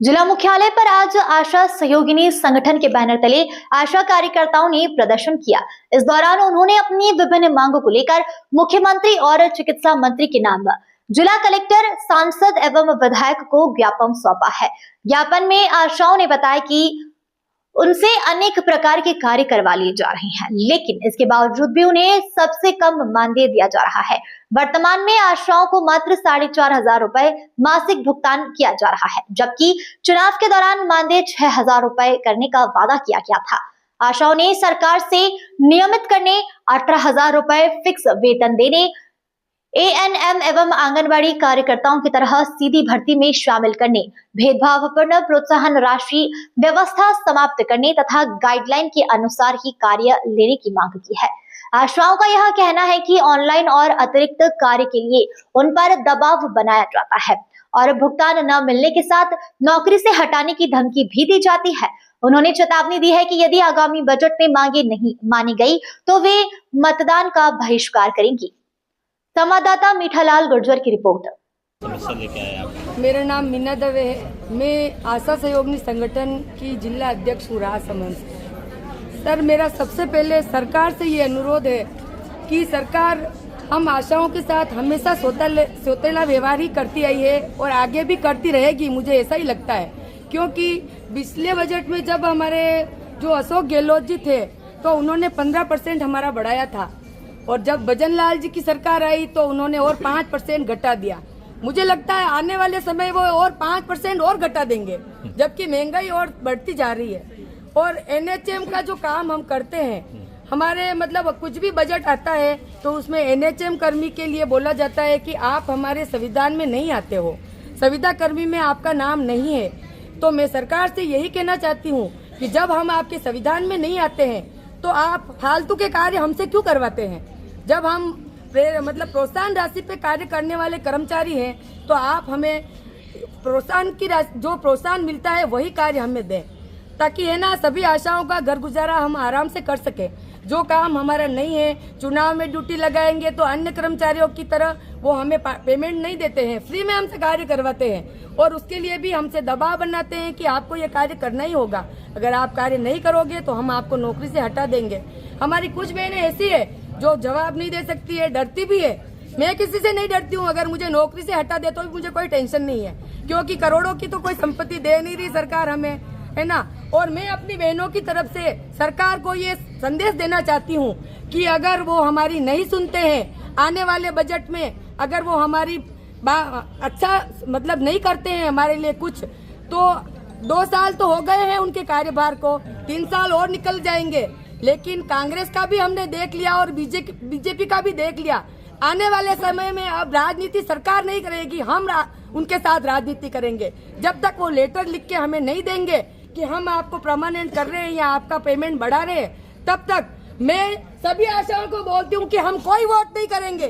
जिला मुख्यालय पर आज आशा सहयोगिनी संगठन के बैनर तले आशा कार्यकर्ताओं ने प्रदर्शन किया। इस दौरान उन्होंने अपनी विभिन्न मांगों को लेकर मुख्यमंत्री और चिकित्सा मंत्री के नाम जिला कलेक्टर, सांसद एवं विधायक को ज्ञापन सौंपा है। ज्ञापन में आशाओं ने बताया कि उनसे अनेक प्रकार के कार्य करवा लिए जा रहे हैं, लेकिन इसके बावजूद भी उन्हें सबसे कम मानदेय दिया जा रहा है। वर्तमान में आशाओं को मात्र 4,500 रुपए मासिक भुगतान किया जा रहा है, जबकि चुनाव के दौरान मानदेय 6,000 रुपए करने का वादा किया गया था। आशाओं ने सरकार से नियमित करने, 18,000 रुपए फिक्स वेतन देने, एएनएम एवं आंगनबाड़ी कार्यकर्ताओं की तरह सीधी भर्ती में शामिल करने, भेदभावपूर्ण प्रोत्साहन राशि व्यवस्था समाप्त करने तथा गाइडलाइन के अनुसार ही कार्य लेने की मांग की है। आशाओं का यह कहना है कि ऑनलाइन और अतिरिक्त कार्य के लिए उन पर दबाव बनाया जाता है और भुगतान न मिलने के साथ नौकरी से हटाने की धमकी भी दी जाती है। उन्होंने चेतावनी दी है कि यदि आगामी बजट में मांगे नहीं मानी गई तो वे मतदान का बहिष्कार करेंगी। संवाददाता मीठालाल गुर्जर की रिपोर्ट। समस्या लेके आए आप? मेरा नाम मीना दवे है। मैं आशा सहयोगिनी संगठन की जिला अध्यक्ष हूँ राजसमंद से। सर, मेरा सबसे पहले सरकार से ये अनुरोध है कि सरकार हम आशाओं के साथ हमेशा सौतेला व्यवहार ही करती आई है और आगे भी करती रहेगी, मुझे ऐसा ही लगता है। क्योंकि पिछले बजट में जब हमारे जो अशोक गहलोत जी थे तो उन्होंने 15% हमारा बढ़ाया था, और जब भजन लाल जी की सरकार आई तो उन्होंने और 5% घटा दिया। मुझे लगता है आने वाले समय वो और 5% और घटा देंगे, जबकि महंगाई और बढ़ती जा रही है। और एनएचएम का जो काम हम करते हैं, हमारे मतलब कुछ भी बजट आता है तो उसमें एनएचएम कर्मी के लिए बोला जाता है कि आप हमारे संविधान में नहीं आते हो, संविदा कर्मी में आपका नाम नहीं है। तो मैं सरकार से यही कहना चाहती हूँ कि जब हम आपके संविधान में नहीं आते हैं तो आप फालतू के कार्य हमसे क्यों करवाते हैं। जब हम मतलब प्रोत्साहन राशि पे कार्य करने वाले कर्मचारी हैं तो आप हमें प्रोत्साहन की जो प्रोत्साहन मिलता है वही कार्य हमें दें, ताकि है ना सभी आशाओं का घर गुजारा हम आराम से कर सके। जो काम हमारा नहीं है, चुनाव में ड्यूटी लगाएंगे तो अन्य कर्मचारियों की तरह वो हमें पेमेंट नहीं देते हैं, फ्री में हमसे कार्य करवाते हैं और उसके लिए भी हमसे दबाव बनाते हैं कि आपको ये कार्य करना ही होगा, अगर आप कार्य नहीं करोगे तो हम आपको नौकरी से हटा देंगे। हमारी कुछ बहनें ऐसी है जो जवाब नहीं दे सकती है, डरती भी है। मैं किसी से नहीं डरती हूँ, अगर मुझे नौकरी से हटा दे तो भी मुझे कोई टेंशन नहीं है, क्योंकि करोड़ों की तो कोई संपत्ति दे नहीं रही सरकार हमें, है ना। और मैं अपनी बहनों की तरफ से सरकार को ये संदेश देना चाहती हूँ कि अगर वो हमारी नहीं सुनते हैं, आने वाले बजट में अगर वो हमारी अच्छा मतलब नहीं करते हैं हमारे लिए कुछ, तो 2 साल तो हो गए हैं उनके कार्यभार को, 3 साल और निकल जाएंगे। लेकिन कांग्रेस का भी हमने देख लिया और बीजेपी का भी देख लिया। आने वाले समय में अब राजनीति सरकार नहीं करेगी, हम उनके साथ राजनीति करेंगे। जब तक वो लेटर लिख के हमें नहीं देंगे कि हम आपको परमानेंट कर रहे हैं या आपका पेमेंट बढ़ा रहे हैं, तब तक मैं सभी आशाओं को बोलती हूँ कि हम कोई वोट नहीं करेंगे।